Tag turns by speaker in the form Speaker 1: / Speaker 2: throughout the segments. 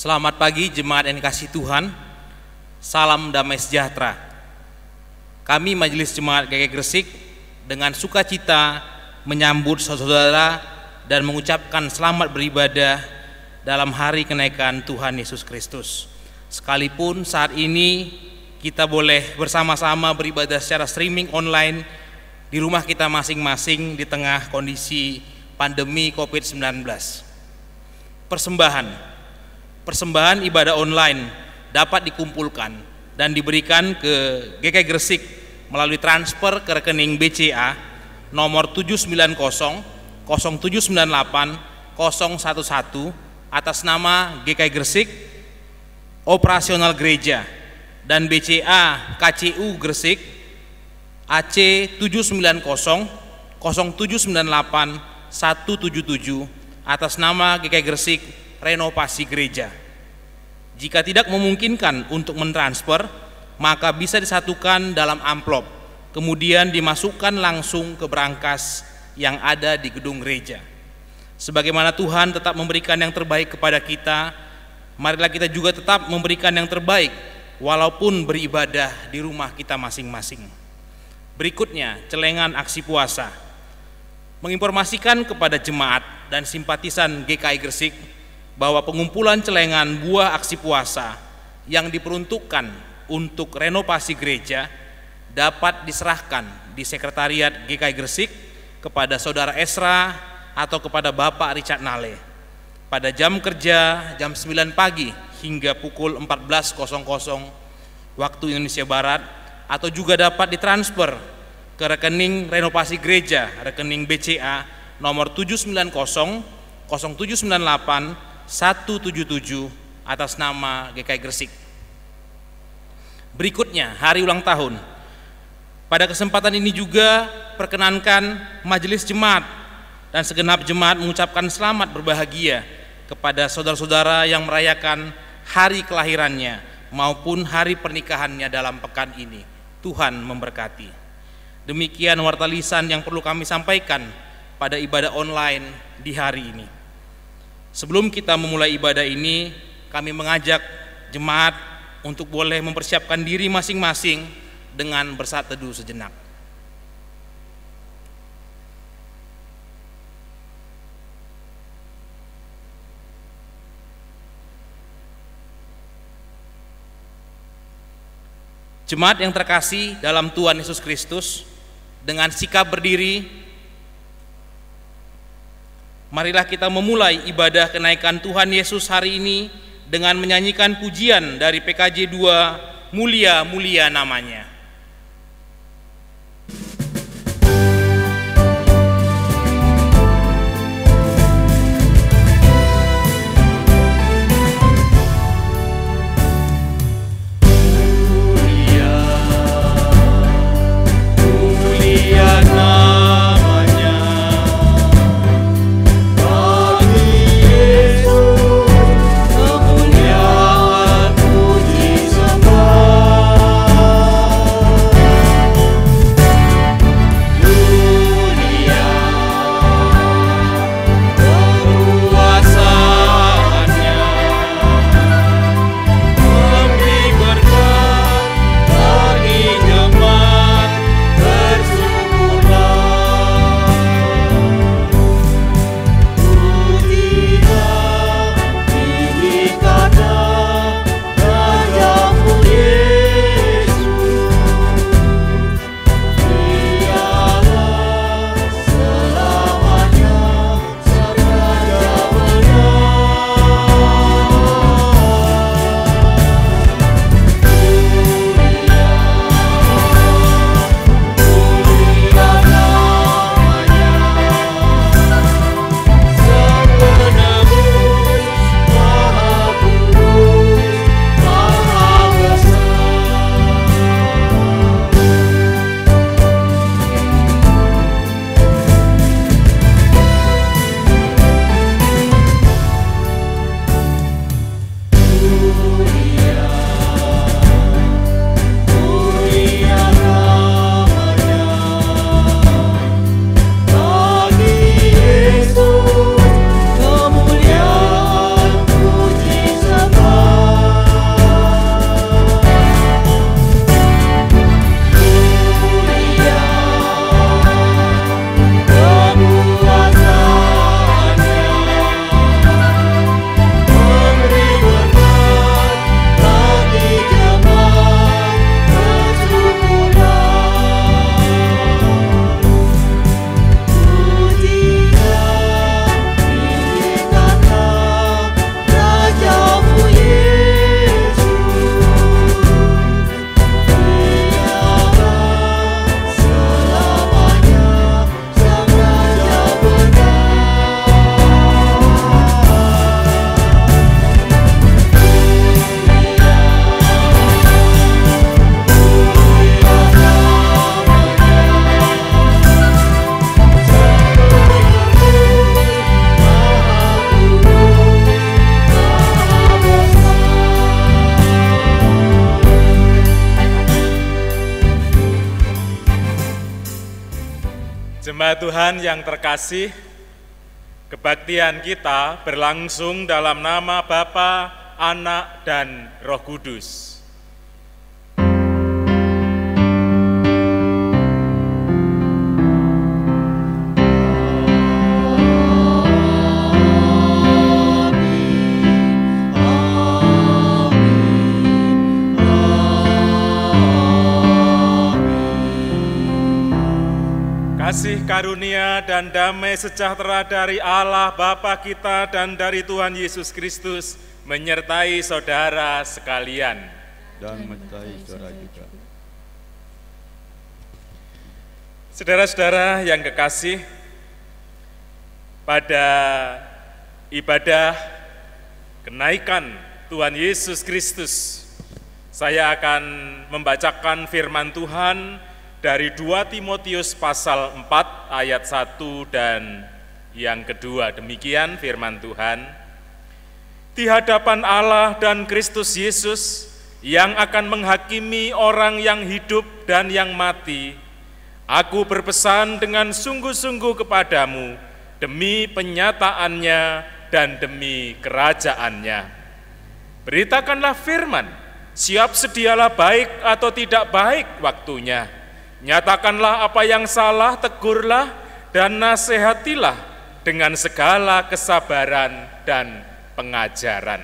Speaker 1: Selamat pagi jemaat yang dikasihi Tuhan. Salam damai sejahtera. Kami Majelis Jemaat GKI Gresik dengan sukacita menyambut saudara-saudara dan mengucapkan selamat beribadah dalam hari kenaikan Tuhan Yesus Kristus. Sekalipun saat ini kita boleh bersama-sama beribadah secara streaming online di rumah kita masing-masing di tengah kondisi pandemi COVID-19. Persembahan ibadah online dapat dikumpulkan dan diberikan ke GKI Gresik melalui transfer ke rekening BCA nomor 790 0798 011 atas nama GKI Gresik Operasional Gereja dan BCA KCU Gresik AC 790 0798 177 atas nama GKI Gresik Renovasi Gereja. Jika tidak memungkinkan untuk mentransfer, maka bisa disatukan dalam amplop, kemudian dimasukkan langsung ke brankas yang ada di gedung gereja. Sebagaimana Tuhan tetap memberikan yang terbaik kepada kita, marilah kita juga tetap memberikan yang terbaik walaupun beribadah di rumah kita masing-masing. Berikutnya, celengan aksi puasa. Menginformasikan kepada jemaat dan simpatisan GKI Gresik bahwa pengumpulan celengan buah aksi puasa yang diperuntukkan untuk renovasi gereja dapat diserahkan di sekretariat GKI Gresik kepada Saudara Esra atau kepada Bapak Richard Nale pada jam kerja jam 9 pagi hingga pukul 14.00 waktu Indonesia Barat, atau juga dapat ditransfer ke rekening renovasi gereja, rekening BCA nomor 790 0798 177 atas nama GKI Gresik. Berikutnya, hari ulang tahun. Pada kesempatan ini juga perkenankan Majelis Jemaat dan segenap jemaat mengucapkan selamat berbahagia kepada saudara-saudara yang merayakan hari kelahirannya maupun hari pernikahannya dalam pekan ini. Tuhan memberkati. Demikian warta lisan yang perlu kami sampaikan pada ibadah online di hari ini. Sebelum kita memulai ibadah ini, kami mengajak jemaat untuk boleh mempersiapkan diri masing-masing dengan bersaat teduh sejenak. Jemaat yang terkasih dalam Tuhan Yesus Kristus, dengan sikap berdiri, marilah kita memulai ibadah kenaikan Tuhan Yesus hari ini dengan menyanyikan pujian dari PKJ 2, Mulia Mulia Namanya.
Speaker 2: Kemuliaan puji sembah Jemaat Tuhan yang terkasih, kebaktian kita berlangsung dalam nama Bapa, Anak, dan Roh Kudus. Kasih karunia dan damai sejahtera dari Allah Bapa kita dan dari Tuhan Yesus Kristus menyertai saudara sekalian.
Speaker 3: Dan menyertai saudara juga.
Speaker 2: Saudara-saudara yang kekasih, pada ibadah kenaikan Tuhan Yesus Kristus, saya akan membacakan firman Tuhan dari 2 Timotius pasal 4 ayat 1 dan yang kedua. Demikian firman Tuhan. Di hadapan Allah dan Kristus Yesus yang akan menghakimi orang yang hidup dan yang mati, aku berpesan dengan sungguh-sungguh kepadamu demi penyataannya dan demi kerajaannya. Beritakanlah firman, siap sedialah baik atau tidak baik waktunya. Nyatakanlah apa yang salah, tegurlah, dan nasihatilah dengan segala kesabaran dan pengajaran.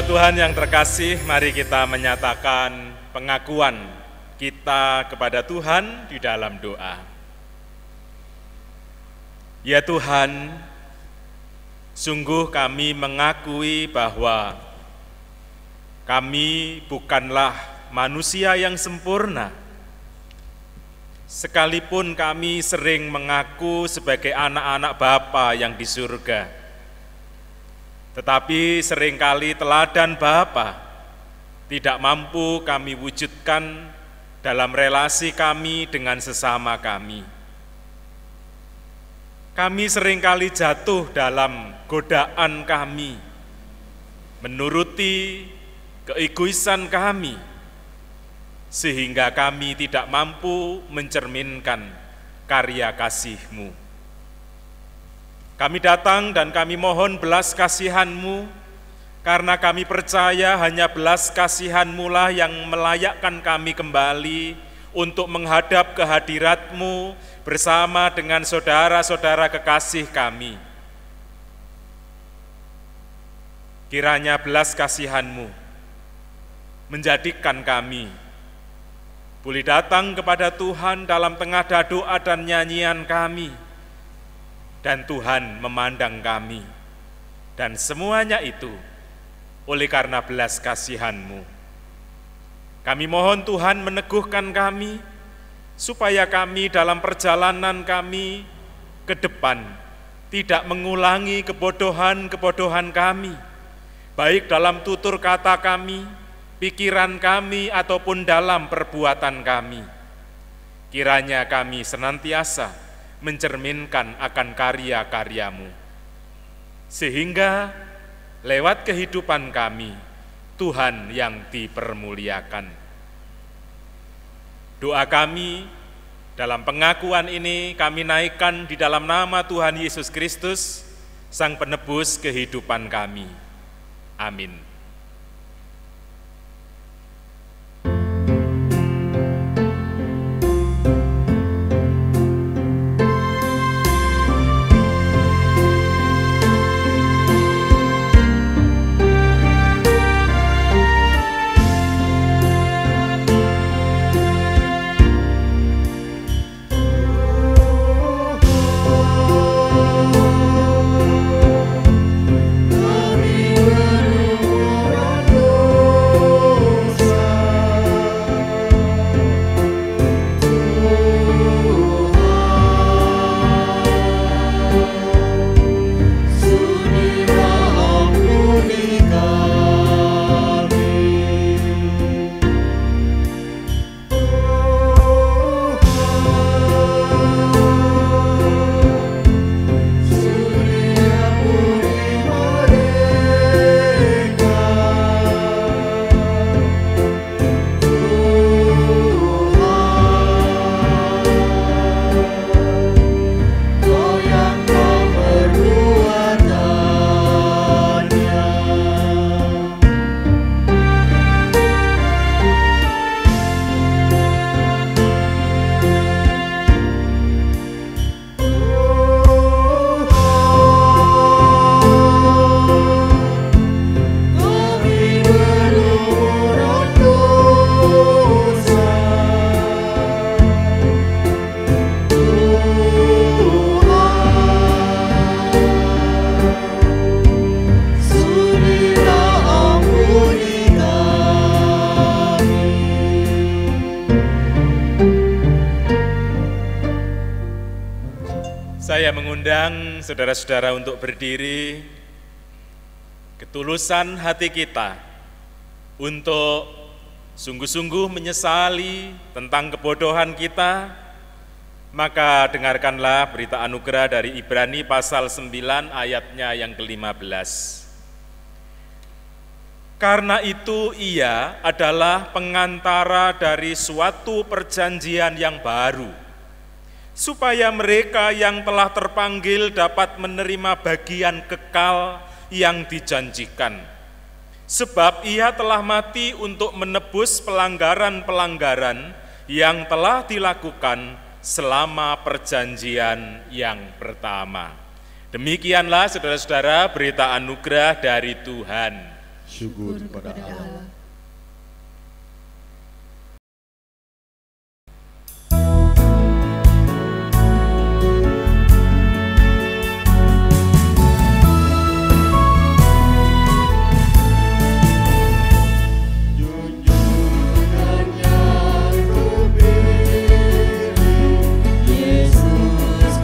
Speaker 2: Tuhan yang terkasih, mari kita menyatakan pengakuan kita kepada Tuhan di dalam doa. Ya Tuhan, sungguh kami mengakui bahwa kami bukanlah manusia yang sempurna. Sekalipun kami sering mengaku sebagai anak-anak Bapa yang di surga, tetapi seringkali teladan Bapa tidak mampu kami wujudkan dalam relasi kami dengan sesama kami. Kami seringkali jatuh dalam godaan kami, menuruti keegoisan kami, sehingga kami tidak mampu mencerminkan karya kasih-Mu. Kami datang dan kami mohon belas kasihan-Mu, karena kami percaya hanya belas kasihan-Mu lah yang melayakkan kami kembali untuk menghadap kehadirat-Mu bersama dengan saudara-saudara kekasih kami. Kiranya belas kasihan-Mu menjadikan kami boleh datang kepada Tuhan dalam tengah doa dan nyanyian kami, dan Tuhan memandang kami, dan semuanya itu oleh karena belas kasihan-Mu. Kami mohon Tuhan meneguhkan kami, supaya kami dalam perjalanan kami ke depan tidak mengulangi kebodohan-kebodohan kami, baik dalam tutur kata kami, pikiran kami, ataupun dalam perbuatan kami. Kiranya kami senantiasa mencerminkan akan karya-karya-Mu, sehingga lewat kehidupan kami, Tuhan yang dipermuliakan. Doa kami dalam pengakuan ini kami naikkan di dalam nama Tuhan Yesus Kristus, Sang Penebus kehidupan kami. Amin. Saya mengundang saudara-saudara untuk berdiri, ketulusan hati kita untuk sungguh-sungguh menyesali tentang kebodohan kita, maka dengarkanlah berita anugerah dari Ibrani pasal 9 ayatnya yang ke-15. Karena itu ia adalah pengantara dari suatu perjanjian yang baru, supaya mereka yang telah terpanggil dapat menerima bagian kekal yang dijanjikan. Sebab ia telah mati untuk menebus pelanggaran-pelanggaran yang telah dilakukan selama perjanjian yang pertama. Demikianlah saudara-saudara berita anugerah dari Tuhan.
Speaker 3: Syukur kepada Allah.
Speaker 4: Yang menghidupkan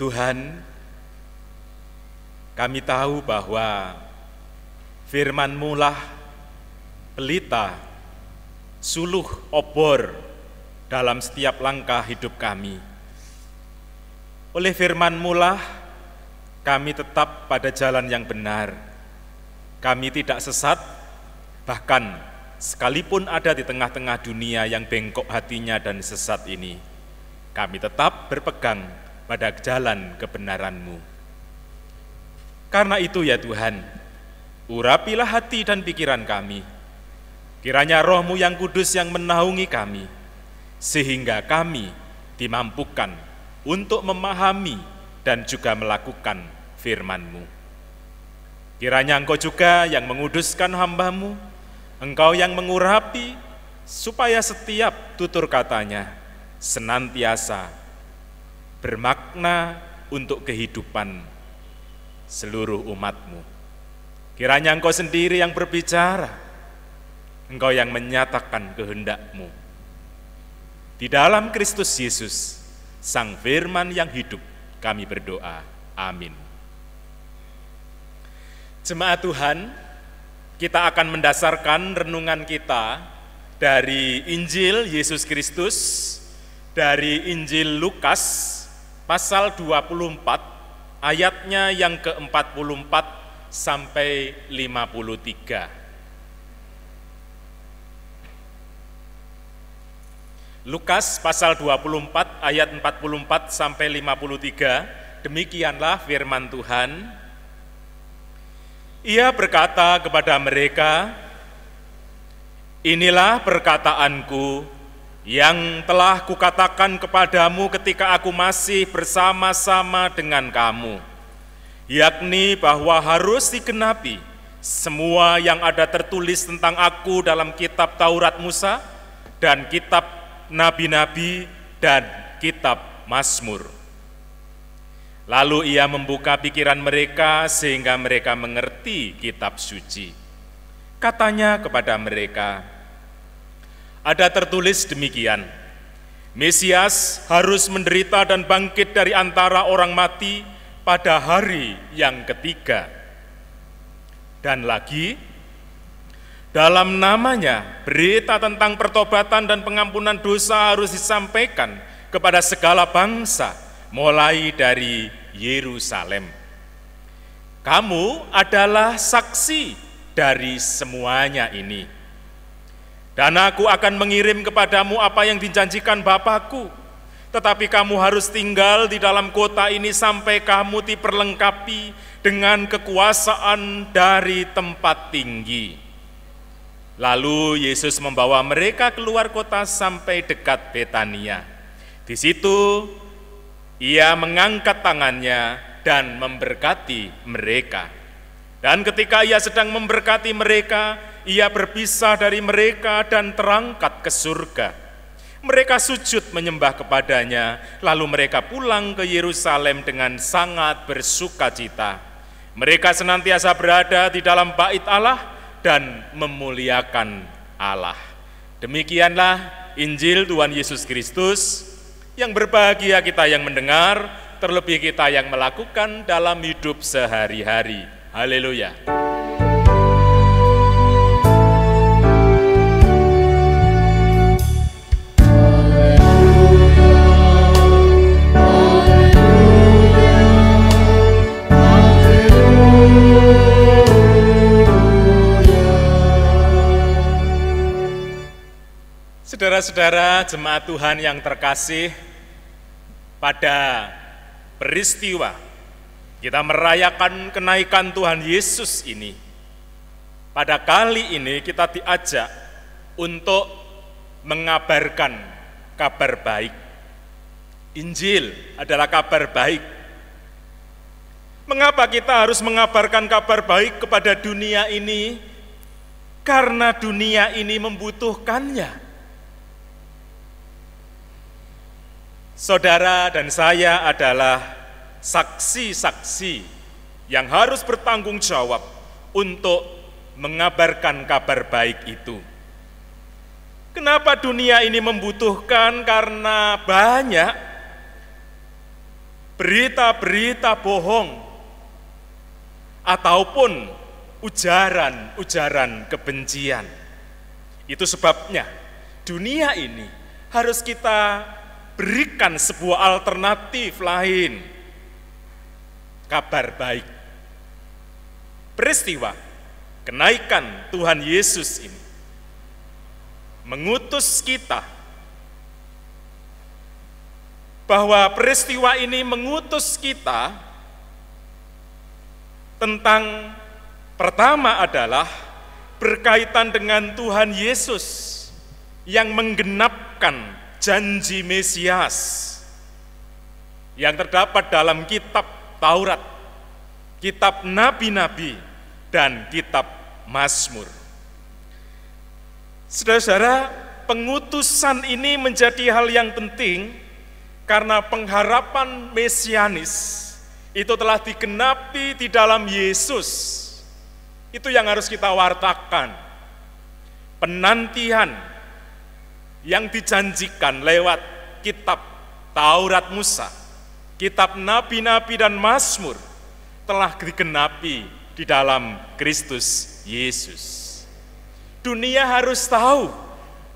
Speaker 2: Tuhan, kami tahu bahwa firman-Mu lah pelita, suluh, obor dalam setiap langkah hidup kami. Oleh firman-Mu lah kami tetap pada jalan yang benar. Kami tidak sesat, bahkan sekalipun ada di tengah-tengah dunia yang bengkok hatinya dan sesat ini, kami tetap berpegang pada jalan kebenaran-Mu. Karena itu ya Tuhan, urapilah hati dan pikiran kami. Kiranya Roh-Mu yang kudus yang menaungi kami, sehingga kami dimampukan untuk memahami dan juga melakukan firman-Mu. Kiranya Engkau juga yang menguduskan hamba-Mu, Engkau yang mengurapi, supaya setiap tutur katanya senantiasa bermakna untuk kehidupan seluruh umat-Mu. Kiranya Engkau sendiri yang berbicara, Engkau yang menyatakan kehendak-Mu. Di dalam Kristus Yesus, Sang Firman yang hidup, kami berdoa. Amin. Jemaat Tuhan, kita akan mendasarkan renungan kita dari Injil Yesus Kristus, dari Injil Lukas, pasal 24, ayatnya yang ke-44 sampai 53. Lukas pasal 24 ayat 44 sampai 53, demikianlah firman Tuhan. Ia berkata kepada mereka, "Inilah perkataanku yang telah kukatakan kepadamu ketika aku masih bersama-sama dengan kamu, yakni bahwa harus digenapi semua yang ada tertulis tentang aku dalam kitab Taurat Musa dan kitab Nabi-Nabi dan kitab Mazmur." Lalu ia membuka pikiran mereka sehingga mereka mengerti kitab suci. Katanya kepada mereka, "Ada tertulis demikian, Mesias harus menderita dan bangkit dari antara orang mati pada hari yang ketiga. Dan lagi, dalam namanya berita tentang pertobatan dan pengampunan dosa harus disampaikan kepada segala bangsa, mulai dari Yerusalem. Kamu adalah saksi dari semuanya ini. Dan aku akan mengirim kepadamu apa yang dijanjikan Bapakku, tetapi kamu harus tinggal di dalam kota ini sampai kamu diperlengkapi dengan kekuasaan dari tempat tinggi." Lalu Yesus membawa mereka keluar kota sampai dekat Betania. Di situ ia mengangkat tangannya dan memberkati mereka. Dan ketika ia sedang memberkati mereka, ia berpisah dari mereka dan terangkat ke surga. Mereka sujud menyembah kepadanya, lalu mereka pulang ke Yerusalem dengan sangat bersukacita. Mereka senantiasa berada di dalam bait Allah dan memuliakan Allah. Demikianlah Injil Tuhan Yesus Kristus. Yang berbahagia kita yang mendengar, terlebih kita yang melakukan dalam hidup sehari-hari. Haleluya. Saudara-saudara jemaat Tuhan yang terkasih, pada peristiwa kita merayakan kenaikan Tuhan Yesus ini, pada kali ini kita diajak untuk mengabarkan kabar baik. Injil adalah kabar baik. Mengapa kita harus mengabarkan kabar baik kepada dunia ini? Karena dunia ini membutuhkannya. Saudara dan saya adalah saksi-saksi yang harus bertanggung jawab untuk mengabarkan kabar baik itu. Kenapa dunia ini membutuhkan? Karena banyak berita-berita bohong, ataupun ujaran-ujaran kebencian. Itu sebabnya dunia ini harus kita berikan sebuah alternatif lain, kabar baik. Peristiwa kenaikan Tuhan Yesus ini mengutus kita, bahwa peristiwa ini mengutus kita tentang, pertama adalah berkaitan dengan Tuhan Yesus yang menggenapkan janji Mesias yang terdapat dalam kitab Taurat, kitab nabi-nabi, dan kitab Mazmur. Saudara-saudara, pengutusan ini menjadi hal yang penting karena pengharapan mesianis itu telah digenapi di dalam Yesus. Itu yang harus kita wartakan. Penantian yang dijanjikan lewat kitab Taurat Musa, kitab nabi-nabi dan Mazmur telah digenapi di dalam Kristus Yesus. Dunia harus tahu,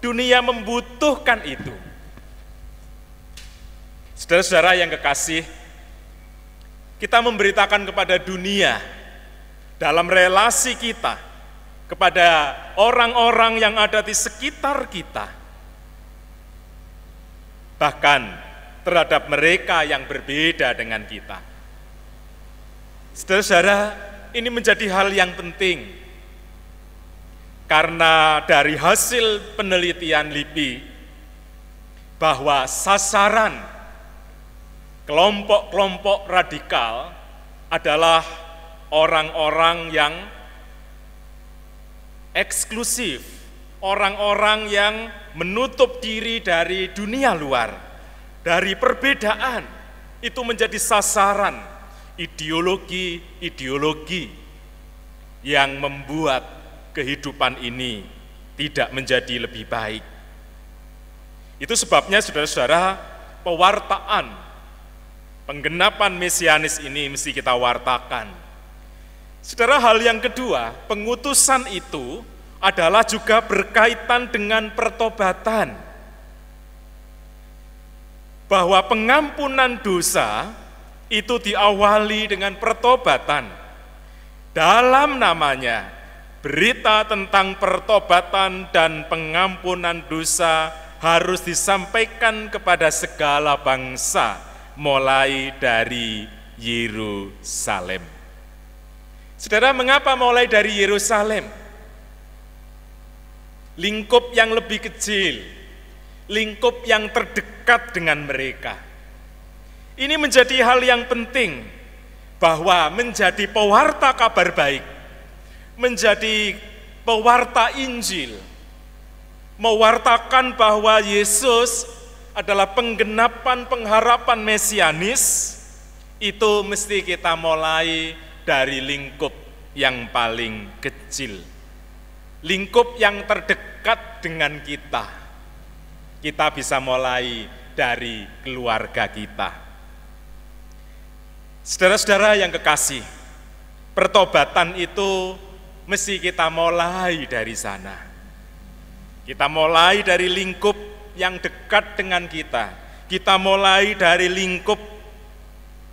Speaker 2: dunia membutuhkan itu. Saudara-saudara yang kekasih, kita memberitakan kepada dunia dalam relasi kita kepada orang-orang yang ada di sekitar kita, bahkan terhadap mereka yang berbeda dengan kita. Saudara-saudara, ini menjadi hal yang penting karena dari hasil penelitian LIPI bahwa sasaran kelompok-kelompok radikal adalah orang-orang yang eksklusif, orang-orang yang menutup diri dari dunia luar, dari perbedaan. Itu menjadi sasaran ideologi-ideologi yang membuat kehidupan ini tidak menjadi lebih baik. Itu sebabnya saudara-saudara, pewartaan penggenapan mesianis ini mesti kita wartakan. Saudara, hal yang kedua, pengutusan itu adalah juga berkaitan dengan pertobatan. Bahwa pengampunan dosa itu diawali dengan pertobatan. Dalam namanya, berita tentang pertobatan dan pengampunan dosa harus disampaikan kepada segala bangsa, mulai dari Yerusalem. Saudara, mengapa mulai dari Yerusalem? Lingkup yang lebih kecil, lingkup yang terdekat dengan mereka. Ini menjadi hal yang penting, bahwa menjadi pewarta kabar baik, menjadi pewarta Injil, mewartakan bahwa Yesus adalah penggenapan pengharapan mesianis, itu mesti kita mulai dari lingkup yang paling kecil, lingkup yang terdekat dengan kita. Kita bisa mulai dari keluarga kita. Saudara-saudara yang kekasih, pertobatan itu mesti kita mulai dari sana. Kita mulai dari lingkup yang dekat dengan kita. Kita mulai dari lingkup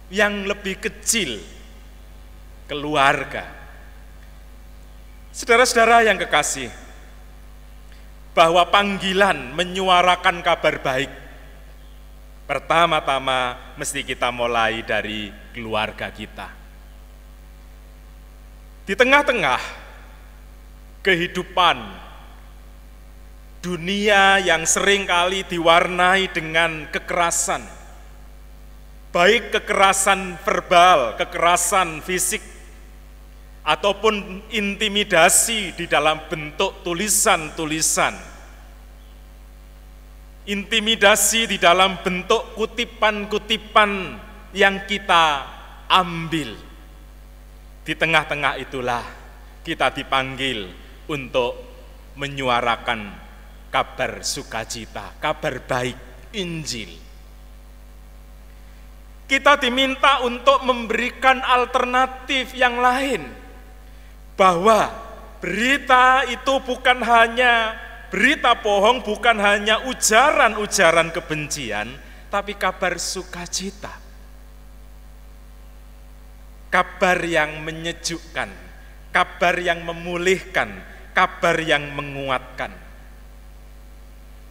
Speaker 2: yang lebih kecil, keluarga. Saudara-saudara yang kekasih, bahwa panggilan menyuarakan kabar baik, pertama-tama mesti kita mulai dari keluarga kita. Di tengah-tengah kehidupan dunia yang seringkali diwarnai dengan kekerasan, baik kekerasan verbal, kekerasan fisik, ataupun intimidasi di dalam bentuk tulisan-tulisan, intimidasi di dalam bentuk kutipan-kutipan yang kita ambil. Di tengah-tengah itulah kita dipanggil untuk menyuarakan kabar sukacita, kabar baik, Injil. Kita diminta untuk memberikan alternatif yang lain, bahwa berita itu bukan hanya berita bohong, bukan hanya ujaran-ujaran kebencian, tapi kabar sukacita. Kabar yang menyejukkan, kabar yang memulihkan, kabar yang menguatkan.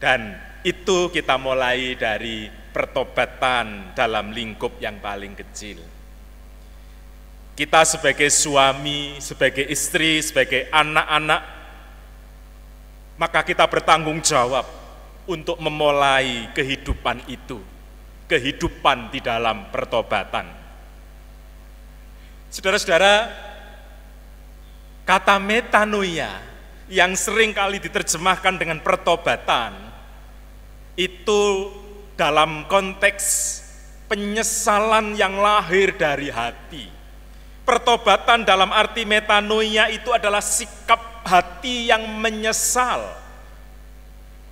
Speaker 2: Dan itu kita mulai dari pertobatan dalam lingkup yang paling kecil. Kita sebagai suami, sebagai istri, sebagai anak-anak, maka kita bertanggung jawab untuk memulai kehidupan itu, kehidupan di dalam pertobatan. Saudara-saudara, kata metanoia yang sering kali diterjemahkan dengan pertobatan, itu dalam konteks penyesalan yang lahir dari hati. Pertobatan dalam arti metanoia itu adalah sikap hati yang menyesal.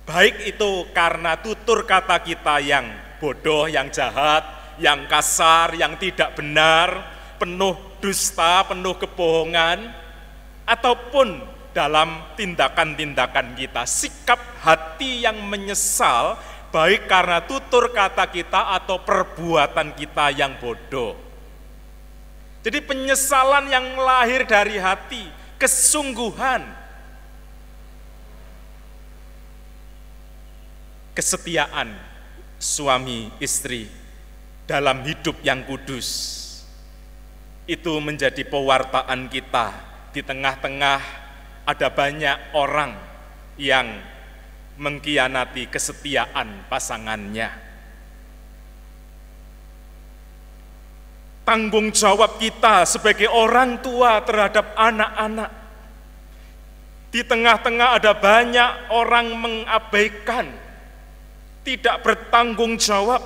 Speaker 2: Baik itu karena tutur kata kita yang bodoh, yang jahat, yang kasar, yang tidak benar, penuh dusta, penuh kebohongan, ataupun dalam tindakan-tindakan kita, sikap hati yang menyesal, baik karena tutur kata kita atau perbuatan kita yang bodoh. Jadi penyesalan yang lahir dari hati, kesungguhan, kesetiaan suami istri dalam hidup yang kudus, itu menjadi pewartaan kita di tengah-tengah ada banyak orang yang mengkhianati kesetiaan pasangannya. Tanggung jawab kita sebagai orang tua terhadap anak-anak. Di tengah-tengah ada banyak orang mengabaikan, tidak bertanggung jawab.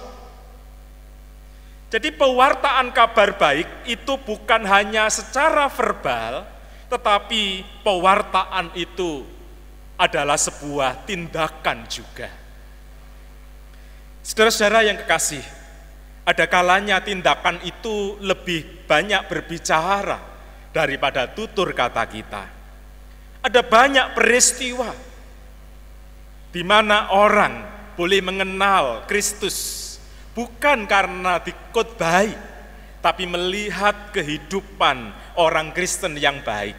Speaker 2: Jadi pewartaan kabar baik itu bukan hanya secara verbal, tetapi pewartaan itu adalah sebuah tindakan juga. Saudara-saudara yang kekasih, ada kalanya tindakan itu lebih banyak berbicara daripada tutur kata kita. Ada banyak peristiwa di mana orang boleh mengenal Kristus bukan karena dikhotbahi, tapi melihat kehidupan orang Kristen yang baik.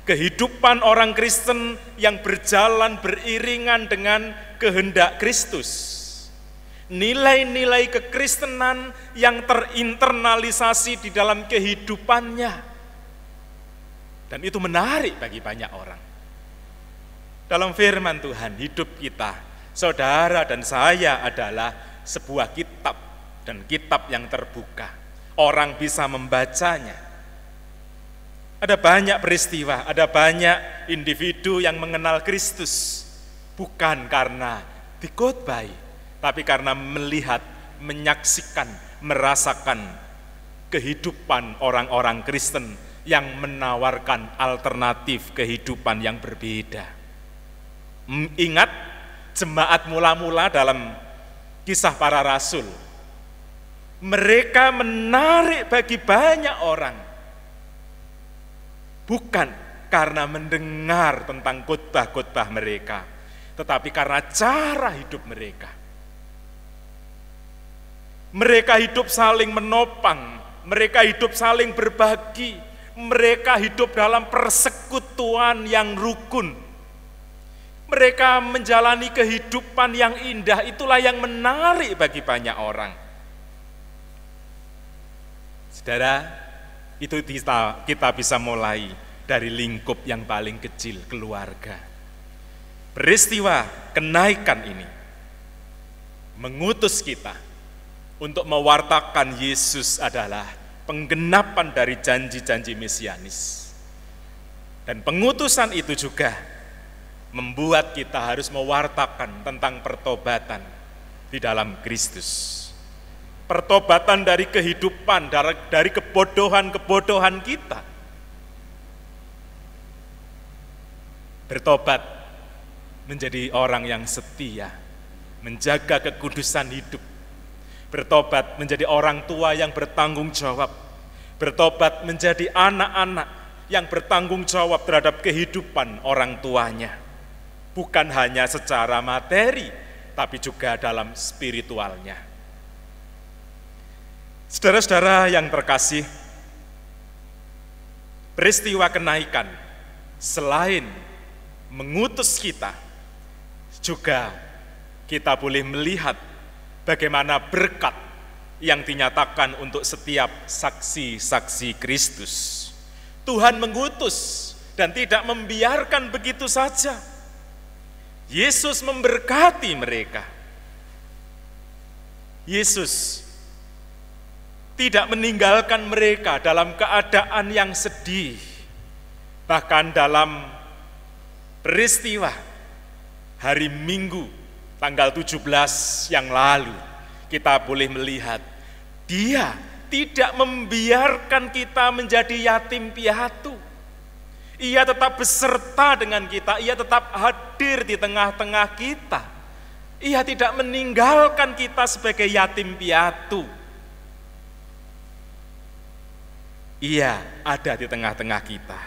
Speaker 2: Kehidupan orang Kristen yang berjalan beriringan dengan kehendak Kristus. Nilai-nilai kekristenan yang terinternalisasi di dalam kehidupannya. Dan itu menarik bagi banyak orang. Dalam firman Tuhan, hidup kita, saudara dan saya adalah sebuah kitab, dan kitab yang terbuka. Orang bisa membacanya. Ada banyak peristiwa, ada banyak individu yang mengenal Kristus, bukan karena dikhotbahi, tapi karena melihat, menyaksikan, merasakan kehidupan orang-orang Kristen yang menawarkan alternatif kehidupan yang berbeda. Ingat jemaat mula-mula dalam Kisah Para Rasul, mereka menarik bagi banyak orang, bukan karena mendengar tentang khotbah-khotbah mereka, tetapi karena cara hidup mereka. Mereka hidup saling menopang, mereka hidup saling berbagi, mereka hidup dalam persekutuan yang rukun. Mereka menjalani kehidupan yang indah, itulah yang menarik bagi banyak orang. Saudara, itu kita bisa mulai dari lingkup yang paling kecil, keluarga. Peristiwa kenaikan ini mengutus kita untuk mewartakan Yesus adalah penggenapan dari janji-janji mesianis. Dan pengutusan itu juga membuat kita harus mewartakan tentang pertobatan di dalam Kristus. Pertobatan dari kehidupan, dari kebodohan-kebodohan kita. Bertobat menjadi orang yang setia, menjaga kekudusan hidup, bertobat menjadi orang tua yang bertanggung jawab, bertobat menjadi anak-anak yang bertanggung jawab terhadap kehidupan orang tuanya. Bukan hanya secara materi, tapi juga dalam spiritualnya. Saudara-saudara yang terkasih, peristiwa kenaikan selain mengutus kita, juga kita boleh melihat bagaimana berkat yang dinyatakan untuk setiap saksi-saksi Kristus. Tuhan mengutus dan tidak membiarkan begitu saja. Yesus memberkati mereka. Yesus tidak meninggalkan mereka dalam keadaan yang sedih. Bahkan dalam peristiwa hari Minggu tanggal 17 yang lalu, kita boleh melihat Dia tidak membiarkan kita menjadi yatim piatu. Ia tetap beserta dengan kita, Ia tetap hadir di tengah-tengah kita. Ia tidak meninggalkan kita sebagai yatim piatu. Ia ada di tengah-tengah kita,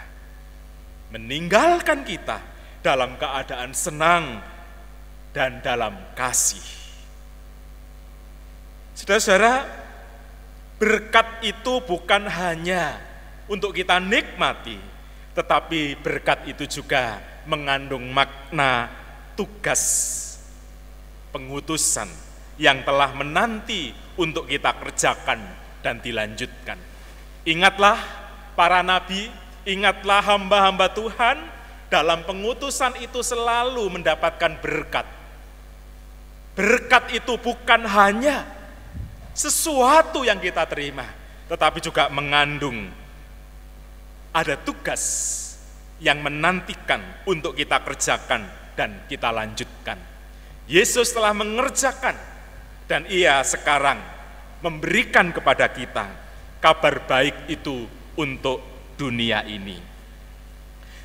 Speaker 2: meninggalkan kita dalam keadaan senang dan dalam kasih. Saudara-saudara, berkat itu bukan hanya untuk kita nikmati, tetapi berkat itu juga mengandung makna tugas pengutusan yang telah menanti untuk kita kerjakan dan dilanjutkan. Ingatlah para nabi, ingatlah hamba-hamba Tuhan, dalam pengutusan itu selalu mendapatkan berkat. Berkat itu bukan hanya sesuatu yang kita terima, tetapi juga mengandung ada tugas yang menantikan untuk kita kerjakan dan kita lanjutkan. Yesus telah mengerjakan dan Ia sekarang memberikan kepada kita kabar baik itu untuk dunia ini.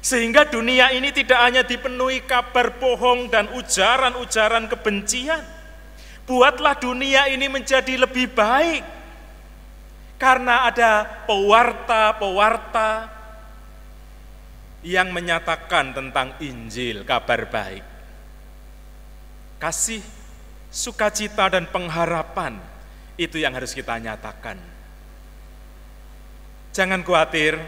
Speaker 2: Sehingga dunia ini tidak hanya dipenuhi kabar bohong dan ujaran-ujaran kebencian. Buatlah dunia ini menjadi lebih baik. Karena ada pewarta-pewarta yang menyatakan tentang Injil, kabar baik. Kasih, sukacita, dan pengharapan, itu yang harus kita nyatakan. Jangan khawatir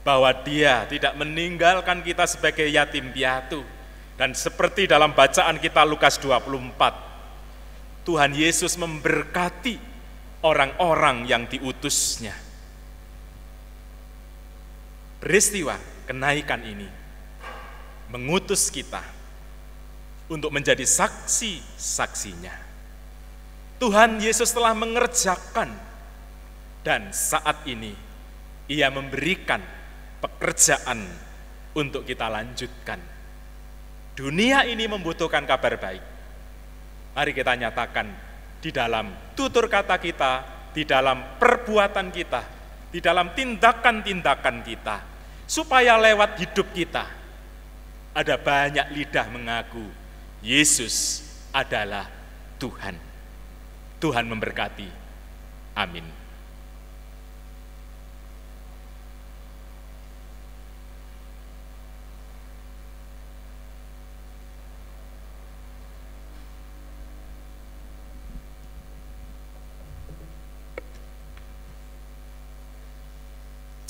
Speaker 2: bahwa Dia tidak meninggalkan kita sebagai yatim piatu. Dan seperti dalam bacaan kita Lukas 24, Tuhan Yesus memberkati orang-orang yang diutusnya. Peristiwa kenaikan ini mengutus kita untuk menjadi saksi-saksinya. Tuhan Yesus telah mengerjakan dan saat ini Ia memberikan pekerjaan untuk kita lanjutkan. Dunia ini membutuhkan kabar baik. Mari kita nyatakan di dalam tutur kata kita, di dalam perbuatan kita, di dalam tindakan-tindakan kita, supaya lewat hidup kita ada banyak lidah mengaku Yesus adalah Tuhan. Tuhan memberkati. Amin.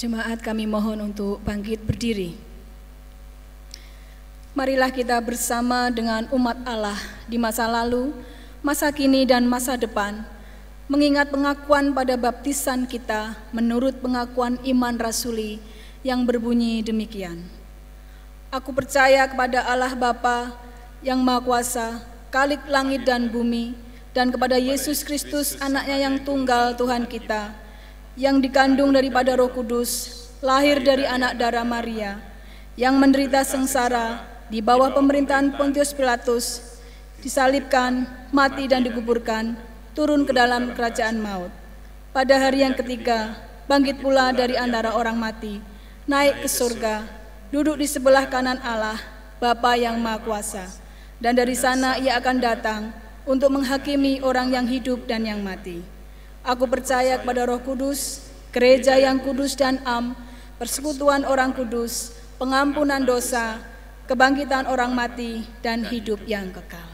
Speaker 4: Jemaat, kami mohon untuk bangkit berdiri. Marilah kita bersama dengan umat Allah di masa lalu, masa kini, dan masa depan, mengingat pengakuan pada baptisan kita menurut pengakuan iman rasuli yang berbunyi demikian. Aku percaya kepada Allah Bapa yang Maha Kuasa, Khalik langit dan bumi, dan kepada Yesus Kristus, anaknya yang tunggal Tuhan kita, yang dikandung daripada Roh Kudus, lahir dari anak darah Maria, yang menderita sengsara di bawah pemerintahan Pontius Pilatus, disalibkan, mati dan dikuburkan, turun ke dalam kerajaan maut. Pada hari yang ketiga, bangkit pula dari antara orang mati, naik ke surga, duduk di sebelah kanan Allah, Bapa yang Maha Kuasa, dan dari sana Ia akan datang untuk menghakimi orang yang hidup dan yang mati. Aku percaya kepada Roh Kudus, gereja yang kudus dan am, persekutuan orang kudus, pengampunan dosa, kebangkitan orang mati, dan hidup yang kekal.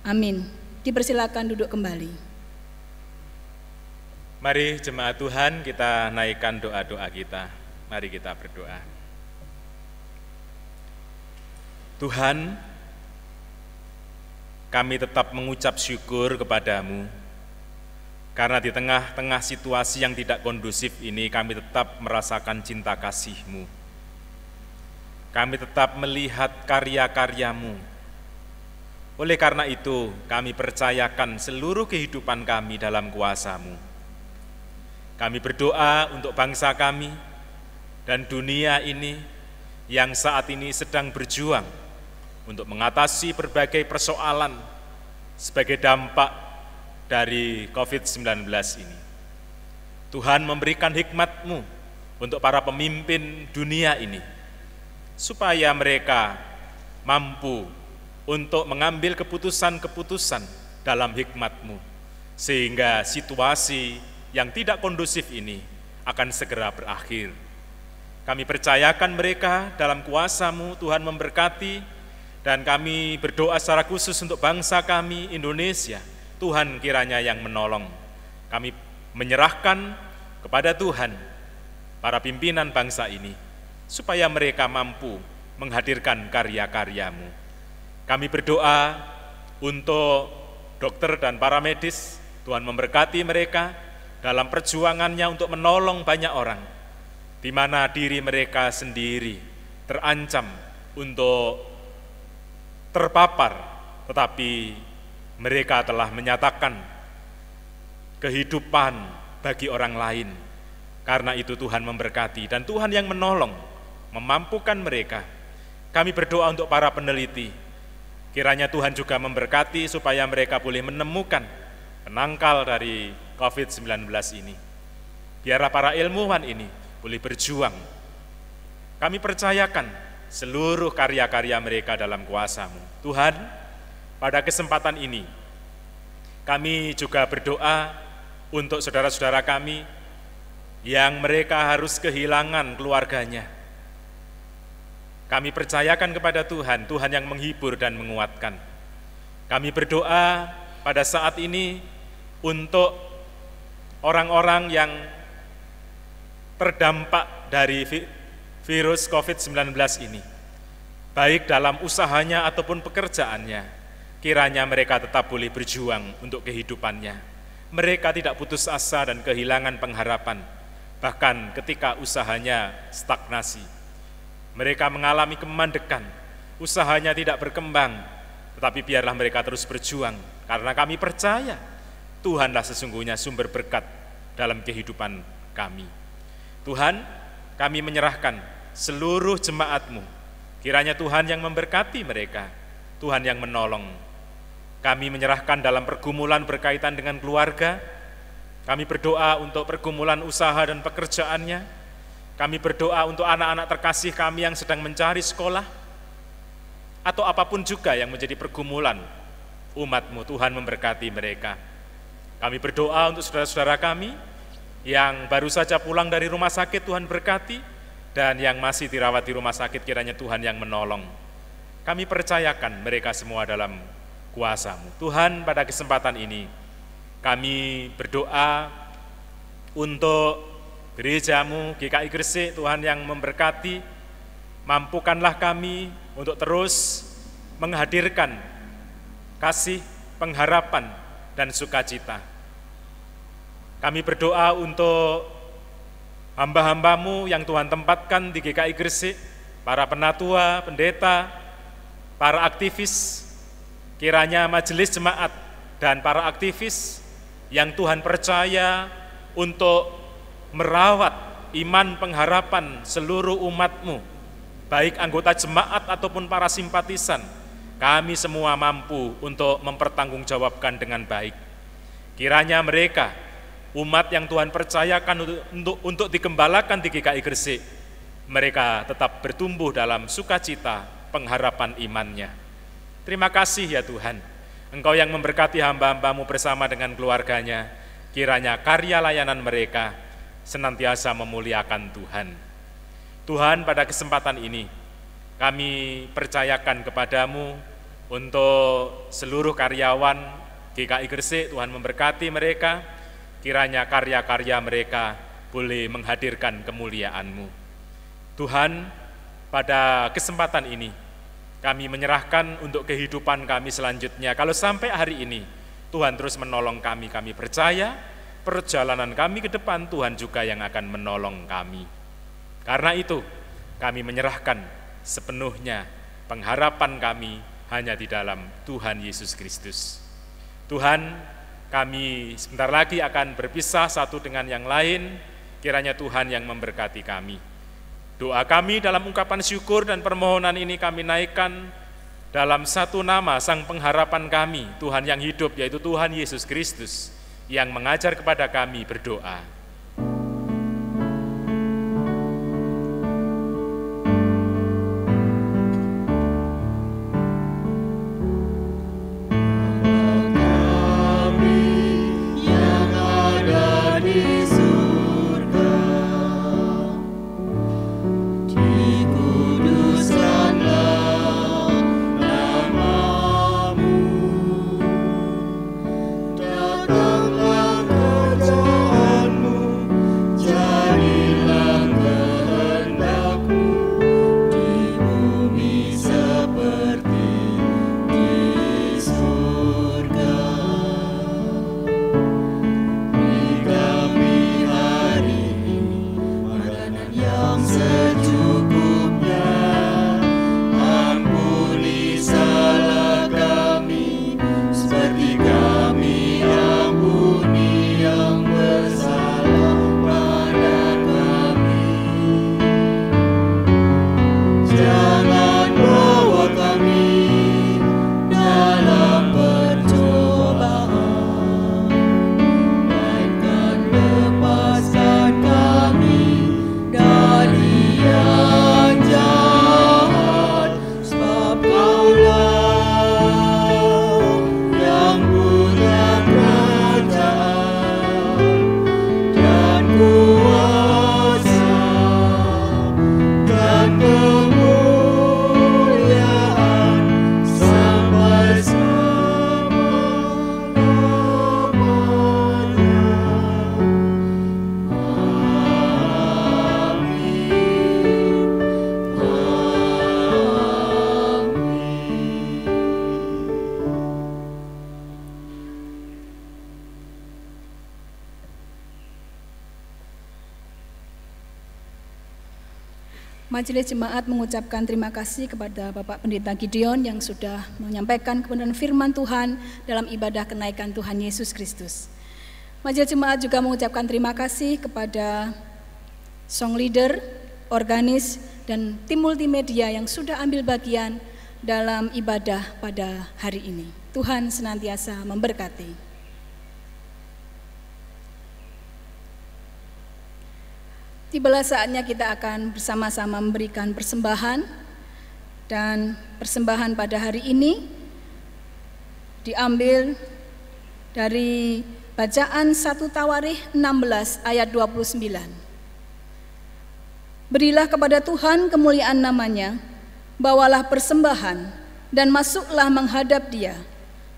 Speaker 4: Amin. Dipersilakan duduk kembali.
Speaker 2: Mari jemaat Tuhan, kita naikkan doa-doa kita. Mari kita berdoa. Tuhan, kami tetap mengucap syukur kepadamu, karena di tengah-tengah situasi yang tidak kondusif ini, kami tetap merasakan cinta kasih-Mu. Kami tetap melihat karya-karya-Mu. Oleh karena itu, kami percayakan seluruh kehidupan kami dalam kuasa-Mu. Kami berdoa untuk bangsa kami dan dunia ini yang saat ini sedang berjuang untuk mengatasi berbagai persoalan sebagai dampak dari COVID-19 ini. Tuhan memberikan hikmat-Mu untuk para pemimpin dunia ini, supaya mereka mampu untuk mengambil keputusan-keputusan dalam hikmat-Mu, sehingga situasi yang tidak kondusif ini akan segera berakhir. Kami percayakan mereka dalam kuasa-Mu, Tuhan memberkati. Dan kami berdoa secara khusus untuk bangsa kami, Indonesia. Tuhan kiranya yang menolong. Kami menyerahkan kepada Tuhan para pimpinan bangsa ini, supaya mereka mampu menghadirkan karya-karya-Mu. Kami berdoa untuk dokter dan para medis, Tuhan memberkati mereka dalam perjuangannya untuk menolong banyak orang, di mana diri mereka sendiri terancam untuk terpapar, tetapi mereka telah menyatakan kehidupan bagi orang lain. Karena itu Tuhan memberkati dan Tuhan yang menolong, memampukan mereka. Kami berdoa untuk para peneliti, kiranya Tuhan juga memberkati supaya mereka boleh menemukan penangkal dari COVID-19 ini. Biarlah para ilmuwan ini boleh berjuang. Kami percayakan seluruh karya-karya mereka dalam kuasa-Mu. Tuhan, pada kesempatan ini, kami juga berdoa untuk saudara-saudara kami yang mereka harus kehilangan keluarganya. Kami percayakan kepada Tuhan, Tuhan yang menghibur dan menguatkan. Kami berdoa pada saat ini untuk orang-orang yang terdampak dari virus COVID-19 ini, baik dalam usahanya ataupun pekerjaannya, kiranya mereka tetap boleh berjuang untuk kehidupannya. Mereka tidak putus asa dan kehilangan pengharapan, bahkan ketika usahanya stagnasi. Mereka mengalami kemandekan, usahanya tidak berkembang, tetapi biarlah mereka terus berjuang, karena kami percaya Tuhanlah sesungguhnya sumber berkat dalam kehidupan kami. Tuhan, kami menyerahkan seluruh jemaat-Mu, kiranya Tuhan yang memberkati mereka, Tuhan yang menolong. Kami menyerahkan dalam pergumulan berkaitan dengan keluarga, kami berdoa untuk pergumulan usaha dan pekerjaannya, kami berdoa untuk anak-anak terkasih kami yang sedang mencari sekolah, atau apapun juga yang menjadi pergumulan umat-Mu, Tuhan memberkati mereka. Kami berdoa untuk saudara-saudara kami yang baru saja pulang dari rumah sakit, Tuhan berkati, dan yang masih dirawat di rumah sakit, kiranya Tuhan yang menolong. Kami percayakan mereka semua dalam kuasa-Mu. Tuhan, pada kesempatan ini, kami berdoa untuk gereja-Mu, GKI Gresik, Tuhan yang memberkati, mampukanlah kami untuk terus menghadirkan kasih, pengharapan, dan sukacita. Kami berdoa untuk hamba-hamba-Mu yang Tuhan tempatkan di GKI Gresik, para penatua, pendeta, para aktivis, kiranya majelis jemaat dan para aktivis yang Tuhan percaya untuk merawat iman pengharapan seluruh umat-Mu, baik anggota jemaat ataupun para simpatisan, kami semua mampu untuk mempertanggungjawabkan dengan baik. Kiranya mereka, umat yang Tuhan percayakan untuk digembalakan di GKI Gresik, mereka tetap bertumbuh dalam sukacita pengharapan imannya. Terima kasih ya Tuhan, Engkau yang memberkati hamba-hambamu bersama dengan keluarganya, kiranya karya layanan mereka senantiasa memuliakan Tuhan. Tuhan, pada kesempatan ini kami percayakan kepadamu untuk seluruh karyawan GKI Gresik. Tuhan memberkati mereka, kiranya karya-karya mereka boleh menghadirkan kemuliaan-Mu. Tuhan, pada kesempatan ini kami menyerahkan untuk kehidupan kami selanjutnya. Kalau sampai hari ini Tuhan terus menolong kami percaya perjalanan kami ke depan Tuhan juga yang akan menolong kami. Karena itu kami menyerahkan sepenuhnya pengharapan kami hanya di dalam Tuhan Yesus Kristus. Tuhan, kami sebentar lagi akan berpisah satu dengan yang lain, kiranya Tuhan yang memberkati kami. Doa kami dalam ungkapan syukur dan permohonan ini kami naikkan dalam satu nama Sang Pengharapan kami, Tuhan yang hidup, yaitu Tuhan Yesus Kristus, yang mengajar kepada kami berdoa.
Speaker 4: Majelis Jemaat mengucapkan terima kasih kepada Bapak Pendeta Gideon yang sudah menyampaikan kebenaran firman Tuhan dalam ibadah kenaikan Tuhan Yesus Kristus. Majelis Jemaat juga mengucapkan terima kasih kepada song leader, organis, dan tim multimedia yang sudah ambil bagian dalam ibadah pada hari ini. Tuhan senantiasa memberkati. Tibalah saatnya kita akan bersama-sama memberikan persembahan, dan persembahan pada hari ini diambil dari bacaan 1 Tawarikh 16 ayat 29. Berilah kepada Tuhan kemuliaan namanya, bawalah persembahan dan masuklah menghadap Dia,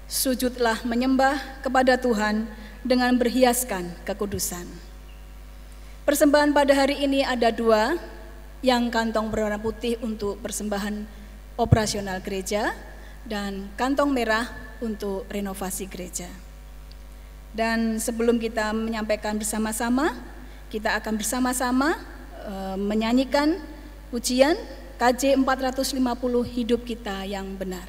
Speaker 4: sujudlah menyembah kepada Tuhan dengan berhiaskan kekudusan. Persembahan pada hari ini ada 2, yang kantong berwarna putih untuk persembahan operasional gereja dan kantong merah untuk renovasi gereja. Dan sebelum kita menyampaikan bersama-sama, kita akan bersama-sama menyanyikan pujian KJ 450 Hidup Kita Yang Benar.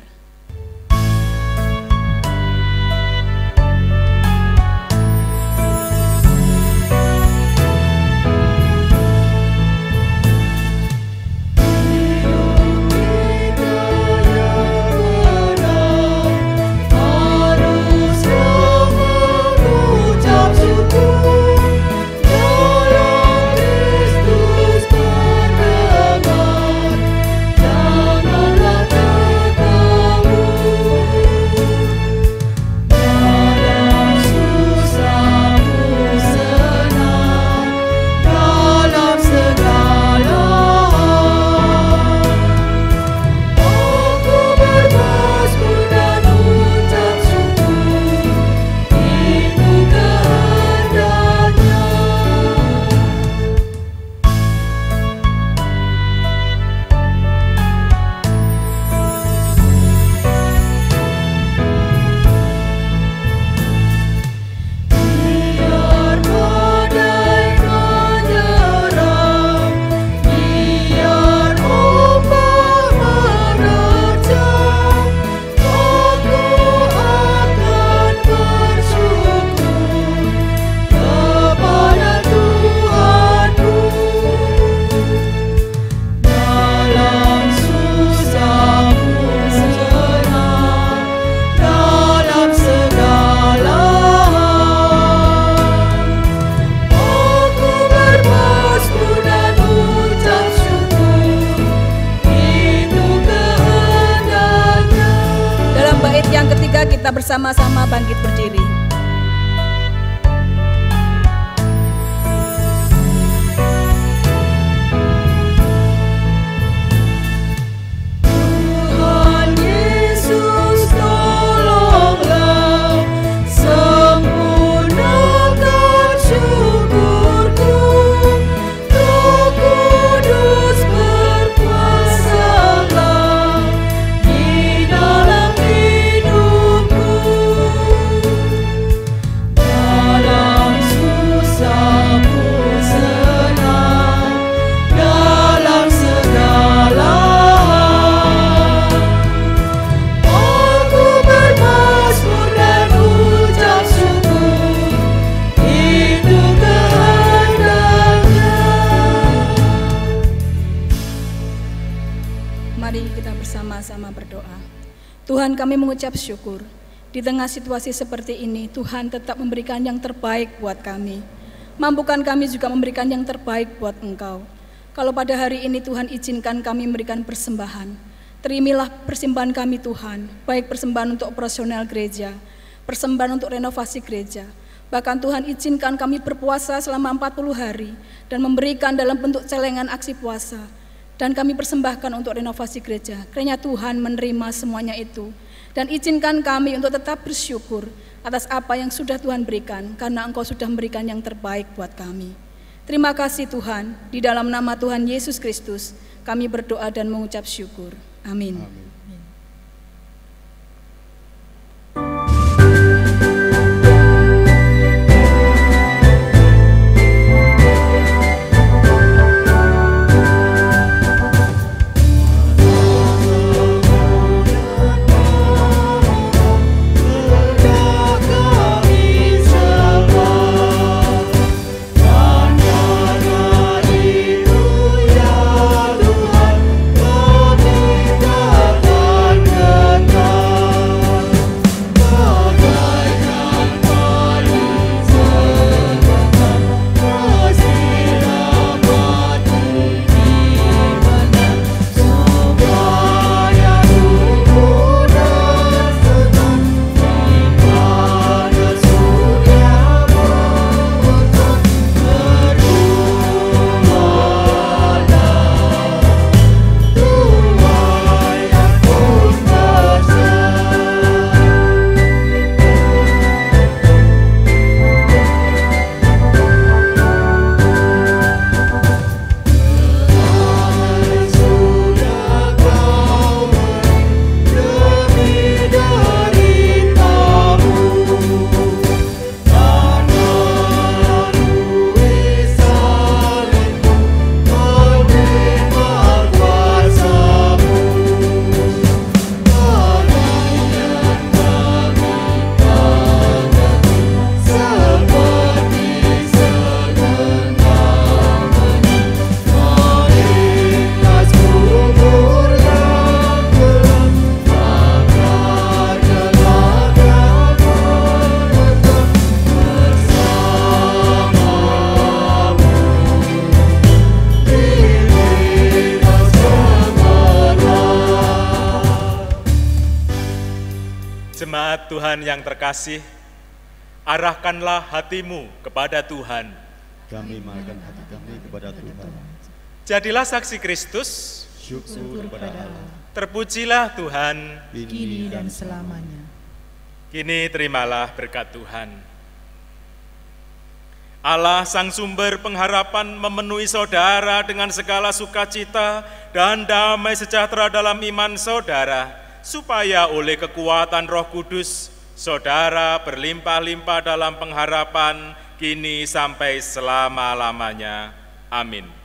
Speaker 5: Janganlah
Speaker 4: bersama-sama bangkit berdiri. Tuhan, kami mengucap syukur. Di tengah situasi seperti ini, Tuhan tetap memberikan yang terbaik buat kami. Mampukan kami juga memberikan yang terbaik buat Engkau. Kalau pada hari ini Tuhan izinkan kami memberikan persembahan, terimilah persembahan kami Tuhan, baik persembahan untuk operasional gereja, persembahan untuk renovasi gereja. Bahkan Tuhan izinkan kami berpuasa selama 40 hari dan memberikan dalam bentuk celengan aksi puasa. Dan kami persembahkan untuk renovasi gereja. Kiranya Tuhan menerima semuanya itu. Dan izinkan kami untuk tetap bersyukur atas apa yang sudah Tuhan berikan, karena Engkau sudah memberikan yang terbaik buat kami. Terima kasih Tuhan, di dalam nama Tuhan Yesus Kristus, kami berdoa dan mengucap syukur. Amin. Amin.
Speaker 2: Jemaat Tuhan yang terkasih, arahkanlah hatimu kepada Tuhan.
Speaker 3: Kami mengarahkan hati kami kepada Tuhan.
Speaker 2: Jadilah saksi Kristus.
Speaker 3: Syukur kepada Allah.
Speaker 2: Terpujilah Tuhan
Speaker 5: kini dan selamanya.
Speaker 2: Kini terimalah berkat Tuhan. Allah sang sumber pengharapan memenuhi saudara dengan segala sukacita dan damai sejahtera dalam iman saudara, supaya oleh kekuatan Roh Kudus, saudara berlimpah-limpah dalam pengharapan kini sampai selama-lamanya. Amin.